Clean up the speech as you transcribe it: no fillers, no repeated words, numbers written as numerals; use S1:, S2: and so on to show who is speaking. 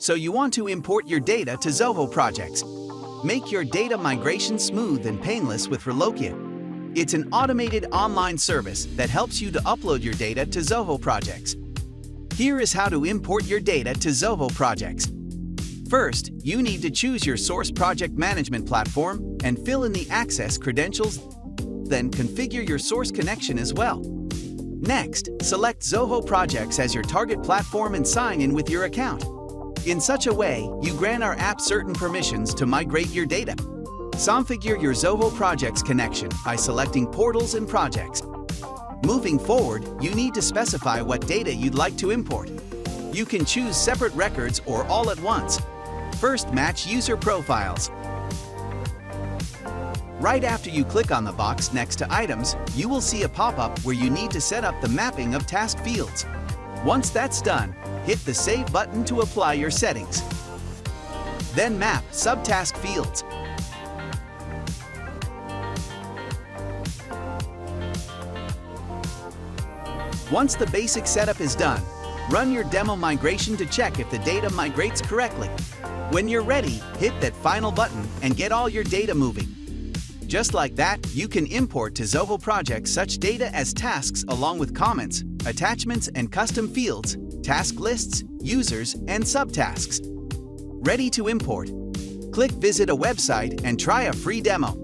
S1: So you want to import your data to Zoho Projects. Make your data migration smooth and painless with Relokia. It's an automated online service that helps you to upload your data to Zoho Projects. Here is how to import your data to Zoho Projects. First, you need to choose your source project management platform and fill in the access credentials. Then configure your source connection as well. Next, select Zoho Projects as your target platform and sign in with your account. In such a way, you grant our app certain permissions to migrate your data. Configure your Zoho Projects connection by selecting Portals and Projects. Moving forward, you need to specify what data you'd like to import. You can choose separate records or all at once. First, match user profiles. Right after you click on the box next to Items, you will see a pop-up where you need to set up the mapping of task fields. Once that's done, hit the Save button to apply your settings. Then map subtask fields. Once the basic setup is done, run your demo migration to check if the data migrates correctly. When you're ready, hit that Final button and get all your data moving. Just like that, you can import to Zoho Projects such data as tasks along with comments, attachments and custom fields, task lists, users, and subtasks. Ready to import? Click Visit a website and try a free demo.